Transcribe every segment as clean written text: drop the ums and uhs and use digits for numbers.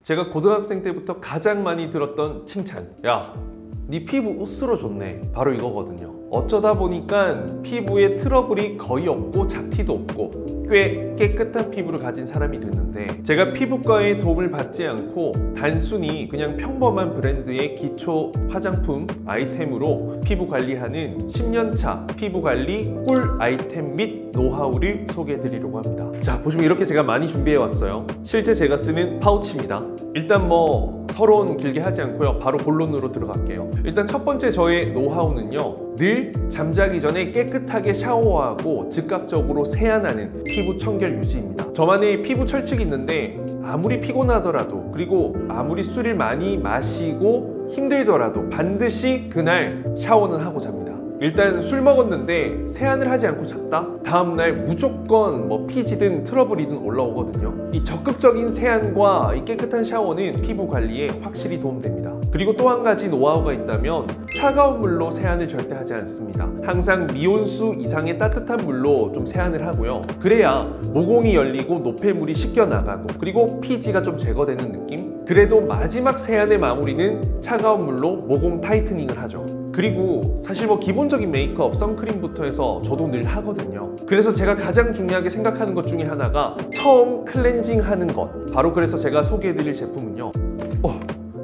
제가 고등학생 때부터 가장 많이 들었던 칭찬, 야, 네 피부 우스러 좋네, 바로 이거거든요. 어쩌다 보니까 피부에 트러블이 거의 없고 잡티도 없고 꽤 깨끗한 피부를 가진 사람이 됐는데, 제가 피부과의 도움을 받지 않고 단순히 그냥 평범한 브랜드의 기초 화장품 아이템으로 피부 관리하는 10년차 피부 관리 꿀 아이템 및 노하우를 소개해 드리려고 합니다. 자, 보시면 이렇게 제가 많이 준비해 왔어요. 실제 제가 쓰는 파우치입니다. 일단 서론 길게 하지 않고요, 바로 본론으로 들어갈게요. 일단 첫 번째 저의 노하우는요, 늘 잠자기 전에 깨끗하게 샤워하고 즉각적으로 세안하는 피부 청결 유지입니다. 저만의 피부 철칙이 있는데, 아무리 피곤하더라도, 그리고 아무리 술을 많이 마시고 힘들더라도 반드시 그날 샤워는 하고 잡니다. 일단 술 먹었는데 세안을 하지 않고 잤다? 다음날 무조건 피지든 트러블이든 올라오거든요. 이 적극적인 세안과 이 깨끗한 샤워는 피부 관리에 확실히 도움됩니다. 그리고 또 한 가지 노하우가 있다면, 차가운 물로 세안을 절대 하지 않습니다. 항상 미온수 이상의 따뜻한 물로 좀 세안을 하고요. 그래야 모공이 열리고 노폐물이 씻겨나가고, 그리고 피지가 좀 제거되는 느낌? 그래도 마지막 세안의 마무리는 차가운 물로 모공 타이트닝을 하죠. 그리고 사실 기본적인 메이크업, 선크림부터 해서 저도 늘 하거든요. 그래서 제가 가장 중요하게 생각하는 것 중에 하나가 처음 클렌징 하는 것. 바로 그래서 제가 소개해드릴 제품은요,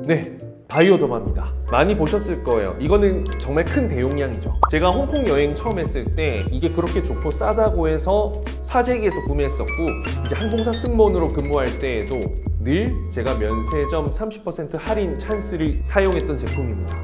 네, 바이오더마입니다. 많이 보셨을 거예요. 이거는 정말 큰 대용량이죠. 제가 홍콩 여행 처음 했을 때 이게 그렇게 좋고 싸다고 해서 사재기에서 구매했었고, 이제 항공사 승무원으로 근무할 때에도 늘 제가 면세점 30% 할인 찬스를 사용했던 제품입니다.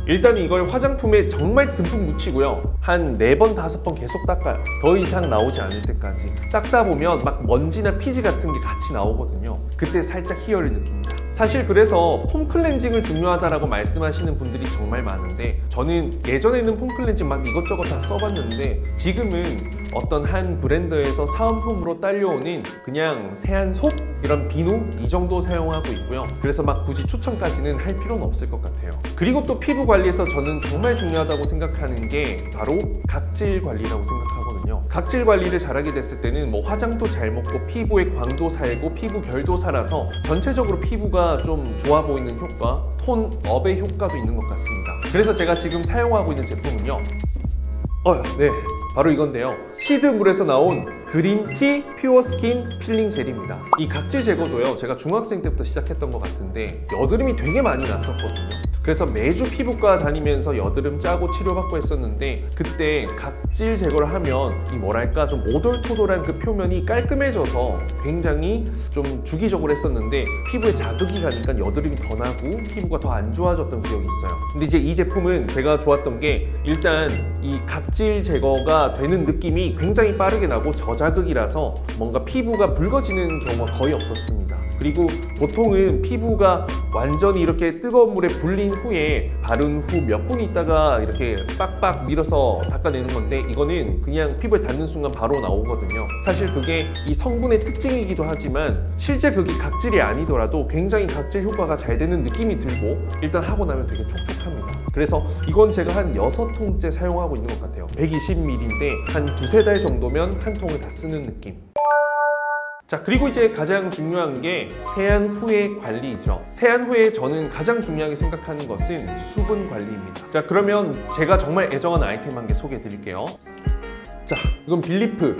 일단 이걸 화장품에 정말 듬뿍 묻히고요, 한 4번, 5번 계속 닦아요. 더 이상 나오지 않을 때까지. 닦다 보면 먼지나 피지 같은 게 같이 나오거든요. 그때 살짝 희열을 느낍니다. 사실 그래서 폼 클렌징을 중요하다라고 말씀하시는 분들이 정말 많은데, 저는 예전에는 폼 클렌징 이것저것 다 써봤는데, 지금은 어떤 한 브랜드에서 사은품으로 딸려오는 그냥 세안솜? 이런 비누? 이 정도 사용하고 있고요. 그래서 굳이 추천까지는 할 필요는 없을 것 같아요. 그리고 또 피부 관리에서 저는 정말 중요하다고 생각하는 게 바로 각질 관리라고 생각하거든요. 각질 관리를 잘하게 됐을 때는 화장도 잘 먹고 피부에 광도 살고 피부 결도 살아서 전체적으로 피부가 좀 좋아 보이는 효과, 톤업의 효과도 있는 것 같습니다. 그래서 제가 지금 사용하고 있는 제품은요, 네, 바로 이건데요. 시드물에서 나온 그린티 퓨어 스킨 필링 젤입니다. 이 각질 제거도요, 제가 중학생 때부터 시작했던 것 같은데 여드름이 되게 많이 났었거든요. 그래서 매주 피부과 다니면서 여드름 짜고 치료받고 했었는데, 그때 각질 제거를 하면 좀 오돌토돌한 그 표면이 깔끔해져서 굉장히 좀 주기적으로 했었는데, 피부에 자극이 가니까 여드름이 더 나고 피부가 더 안 좋아졌던 기억이 있어요. 근데 이제 이 제품은 제가 좋았던 게, 일단 이 각질 제거가 되는 느낌이 굉장히 빠르게 나고 저자극이라서 뭔가 피부가 붉어지는 경우가 거의 없었습니다. 그리고 보통은 피부가 완전히 이렇게 뜨거운 물에 불린 후에 바른 후 몇 분 있다가 이렇게 빡빡 밀어서 닦아내는 건데, 이거는 그냥 피부에 닿는 순간 바로 나오거든요. 사실 그게 이 성분의 특징이기도 하지만, 실제 그게 각질이 아니더라도 굉장히 각질 효과가 잘 되는 느낌이 들고, 일단 하고 나면 되게 촉촉합니다. 그래서 이건 제가 한 6통째 사용하고 있는 것 같아요. 120ml인데 한 2~3달 정도면 한 통을 다 쓰는 느낌. 자, 그리고 이제 가장 중요한 게 세안 후의 관리이죠. 세안 후에 저는 가장 중요하게 생각하는 것은 수분 관리입니다. 자, 그러면 제가 정말 애정하는 아이템 한 개 소개해 드릴게요. 자, 이건 빌리프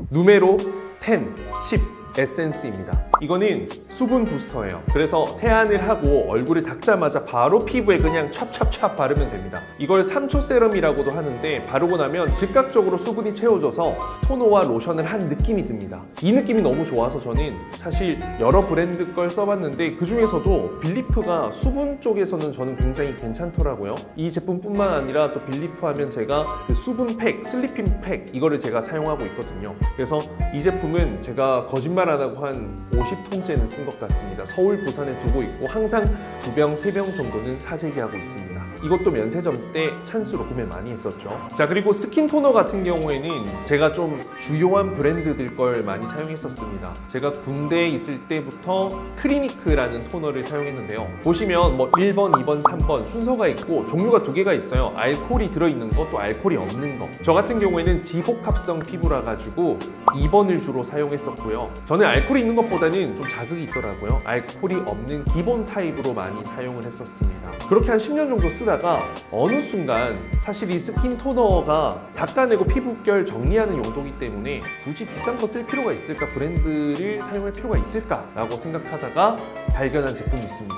누메로 10, 10 에센스입니다. 이거는 수분 부스터예요. 그래서 세안을 하고 얼굴을 닦자마자 바로 피부에 그냥 찹찹찹 바르면 됩니다. 이걸 3초 세럼이라고도 하는데, 바르고 나면 즉각적으로 수분이 채워져서 토너와 로션을 한 느낌이 듭니다. 이 느낌이 너무 좋아서 저는 사실 여러 브랜드 걸 써봤는데, 그 중에서도 빌리프가 수분 쪽에서는 저는 굉장히 괜찮더라고요. 이 제품뿐만 아니라 또 빌리프 하면 제가 그 수분 팩, 슬리핑 팩, 이거를 제가 사용하고 있거든요. 그래서 이 제품은 제가 거짓말 안 하고 한 50통째는 쓴 것 같습니다. 서울, 부산에 두고 있고 항상 2병, 3병 정도는 사재기하고 있습니다. 이것도 면세점 때 찬스로 구매 많이 했었죠. 자, 그리고 스킨 토너 같은 경우에는 제가 좀 주요한 브랜드들 걸 많이 사용했었습니다. 제가 군대에 있을 때부터 크리니크라는 토너를 사용했는데요. 보시면 1번, 2번, 3번 순서가 있고 종류가 2개가 있어요. 알코올이 들어있는 거, 또 알코올이 없는 거. 저 같은 경우에는 지복합성 피부라 가지고 2번을 주로 사용했었고요. 저는 알코올이 있는 것보다는 좀 자극이 있더라고요. 알코올이 없는 기본 타입으로 많이 사용을 했었습니다. 그렇게 한 10년 정도 쓰다가 어느 순간 사실 이 스킨 토너가 닦아내고 피부결 정리하는 용도이기 때문에 굳이 비싼 거 쓸 필요가 있을까, 브랜드를 사용할 필요가 있을까 라고 생각하다가 발견한 제품이 있습니다.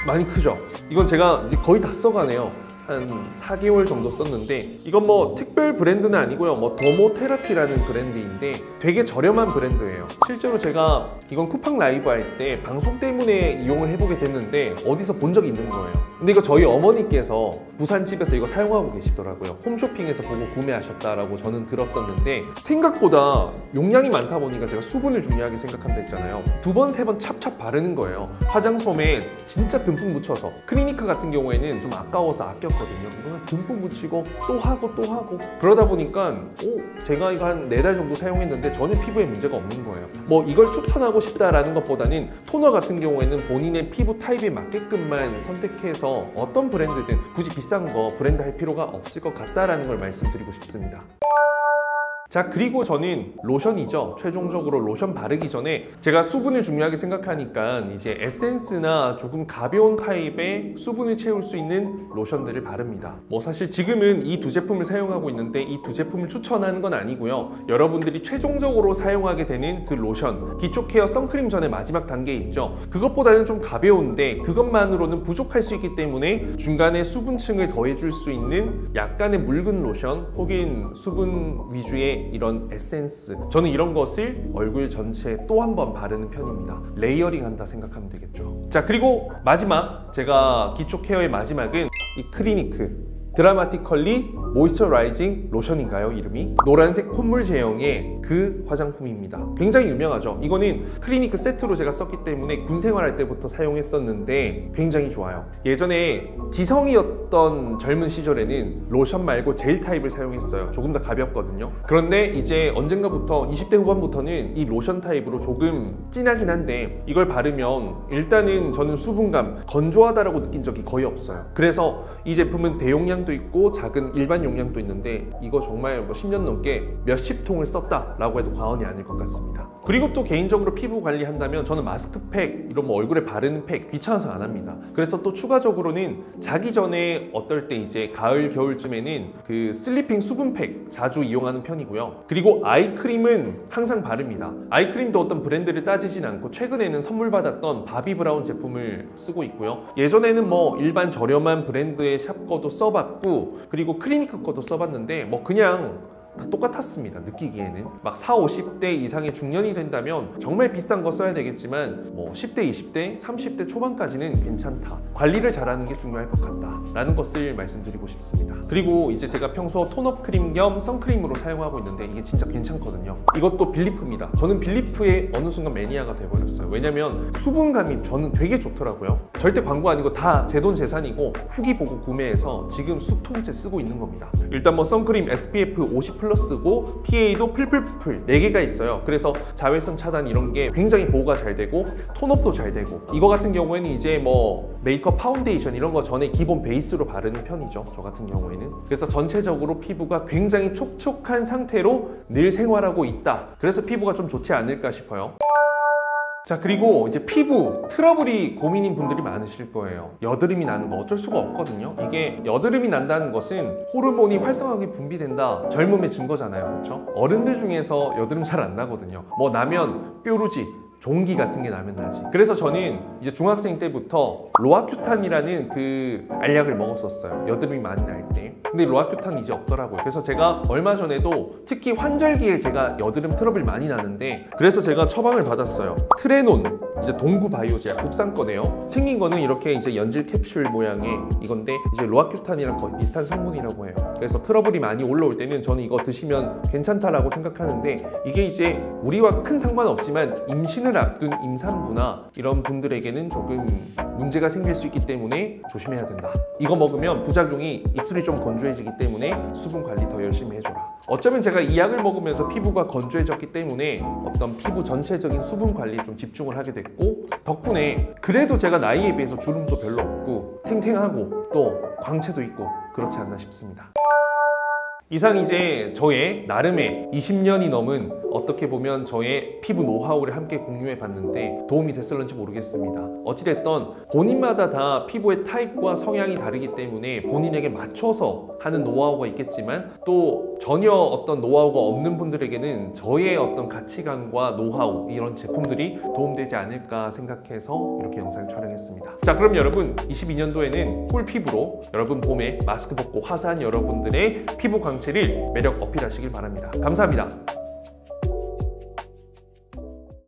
많이 크죠? 이건 제가 이제 거의 다 써가네요. 한 4개월 정도 썼는데, 이건 뭐 특별 브랜드는 아니고요. 뭐 더모테라피라는 브랜드인데 되게 저렴한 브랜드예요. 실제로 제가 이건 쿠팡 라이브 할 때 방송 때문에 이용을 해보게 됐는데 어디서 본 적이 있는 거예요. 근데 이거 저희 어머니께서 부산집에서 이거 사용하고 계시더라고요. 홈쇼핑에서 보고 구매하셨다라고 저는 들었었는데, 생각보다 용량이 많다 보니까 제가 수분을 중요하게 생각한다 했잖아요. 2번, 3번 찹찹 바르는 거예요. 화장솜에 진짜 듬뿍 묻혀서. 클리니크 같은 경우에는 좀 아까워서 아꼈거든요. 이거는 듬뿍 묻히고 또 하고 또 하고, 그러다 보니까 제가 이거 한 4달 정도 사용했는데 전혀 피부에 문제가 없는 거예요. 뭐 이걸 추천하고 싶다라는 것보다는 토너 같은 경우에는 본인의 피부 타입에 맞게끔만 선택해서 어떤 브랜드든 굳이 비싼 거 브랜드 할 필요가 없을 것 같다라는 걸 말씀드리고 싶습니다. 자, 그리고 저는 로션이죠. 최종적으로 로션 바르기 전에 제가 수분을 중요하게 생각하니까 이제 에센스나 조금 가벼운 타입의 수분을 채울 수 있는 로션들을 바릅니다. 뭐 사실 지금은 이 두 제품을 사용하고 있는데 이 두 제품을 추천하는 건 아니고요. 여러분들이 최종적으로 사용하게 되는 그 로션, 기초 케어 선크림 전에 마지막 단계에 있죠. 그것보다는 좀 가벼운데 그것만으로는 부족할 수 있기 때문에 중간에 수분층을 더해줄 수 있는 약간의 묽은 로션 혹은 수분 위주의 이런 에센스, 저는 이런 것을 얼굴 전체에 또 한 번 바르는 편입니다. 레이어링 한다 생각하면 되겠죠. 자, 그리고 마지막, 제가 기초 케어의 마지막은 이 클리니크 드라마티컬리 모이스처라이징 로션인가요? 이름이? 노란색 콧물 제형의 그 화장품입니다. 굉장히 유명하죠. 이거는 클리니크 세트로 제가 썼기 때문에 군 생활할 때부터 사용했었는데 굉장히 좋아요. 예전에 지성이었던 젊은 시절에는 로션 말고 젤 타입을 사용했어요. 조금 더 가볍거든요. 그런데 이제 언젠가부터 20대 후반부터는 이 로션 타입으로 조금 진하긴 한데 이걸 바르면 일단은 저는 수분감, 건조하다라고 느낀 적이 거의 없어요. 그래서 이 제품은 대용량 있고 작은 일반 용량도 있는데 이거 정말 뭐 10년 넘게 몇십 통을 썼다라고 해도 과언이 아닐 것 같습니다. 그리고 또 개인적으로 피부 관리한다면 저는 마스크팩, 이런 뭐 얼굴에 바르는 팩 귀찮아서 안 합니다. 그래서 또 추가적으로는 자기 전에 어떨 때 이제 가을, 겨울쯤에는 그 슬리핑 수분팩 자주 이용하는 편이고요. 그리고 아이크림은 항상 바릅니다. 아이크림도 어떤 브랜드를 따지진 않고 최근에는 선물 받았던 바비브라운 제품을 쓰고 있고요. 예전에는 뭐 일반 저렴한 브랜드의 샵 거도 써봤고 그리고 클리니크 것도 써봤는데 뭐 그냥 다 똑같았습니다. 느끼기에는 막 40, 50대 이상의 중년이 된다면 정말 비싼 거 써야 되겠지만 뭐 10대, 20대, 30대 초반까지는 괜찮다. 관리를 잘하는 게 중요할 것 같다 라는 것을 말씀드리고 싶습니다. 그리고 이제 제가 평소 톤업 크림 겸 선크림으로 사용하고 있는데 이게 진짜 괜찮거든요. 이것도 빌리프입니다. 저는 빌리프의 어느 순간 매니아가 돼버렸어요. 왜냐면 수분감이 저는 되게 좋더라고요. 절대 광고 아니고 다 제 돈 재산이고 후기 보고 구매해서 지금 수통째 쓰고 있는 겁니다. 일단 뭐 선크림 SPF 50 플러스고 PA도 풀풀풀 4개가 있어요. 그래서 자외선 차단 이런 게 굉장히 보호가 잘 되고 톤업도 잘 되고, 이거 같은 경우에는 이제 뭐 메이크업 파운데이션 이런 거 전에 기본 베이스로 바르는 편이죠. 저 같은 경우에는. 그래서 전체적으로 피부가 굉장히 촉촉한 상태로 늘 생활하고 있다. 그래서 피부가 좀 좋지 않을까 싶어요. 자, 그리고 이제 피부 트러블이 고민인 분들이 많으실 거예요. 여드름이 나는 거 어쩔 수가 없거든요. 이게 여드름이 난다는 것은 호르몬이 활성하게 분비된다, 젊음의 증거잖아요. 그렇죠? 어른들 중에서 여드름 잘 안 나거든요. 뭐 나면 뾰루지, 종기 같은 게 나면 나지. 그래서 저는 이제 중학생 때부터 로아큐탄이라는 그 알약을 먹었었어요. 여드름이 많이 날 때. 근데 로아큐탄이 이제 없더라고요. 그래서 제가 얼마 전에도 특히 환절기에 제가 여드름 트러블이 많이 나는데 그래서 제가 처방을 받았어요. 트레논, 이제 동구 바이오제약 국산 거네요. 생긴 거는 이렇게 이제 연질 캡슐 모양의 이건데 이제 로아큐탄이랑 거의 비슷한 성분이라고 해요. 그래서 트러블이 많이 올라올 때는 저는 이거 드시면 괜찮다라고 생각하는데, 이게 이제 우리와 큰 상관은 없지만 임신을 앞둔 임산부나 이런 분들에게는 조금 문제가 생길 수 있기 때문에 조심해야 된다. 이거 먹으면 부작용이 입술이 좀 건조해지기 때문에 수분 관리 더 열심히 해줘라. 어쩌면 제가 이 약을 먹으면서 피부가 건조해졌기 때문에 어떤 피부 전체적인 수분 관리에 좀 집중을 하게 됐고, 덕분에 그래도 제가 나이에 비해서 주름도 별로 없고 탱탱하고 또 광채도 있고 그렇지 않나 싶습니다. 이상 이제 저의 나름의 20년이 넘은 어떻게 보면 저의 피부 노하우를 함께 공유해 봤는데 도움이 됐을런지 모르겠습니다. 어찌됐던 본인마다 다 피부의 타입과 성향이 다르기 때문에 본인에게 맞춰서 하는 노하우가 있겠지만 또 전혀 어떤 노하우가 없는 분들에게는 저의 어떤 가치관과 노하우 이런 제품들이 도움되지 않을까 생각해서 이렇게 영상을 촬영했습니다. 자, 그럼 여러분 22년도에는 꿀 피부로 여러분 봄에 마스크 벗고 화사한 여러분들의 피부 광채를 매력 어필하시길 바랍니다. 감사합니다.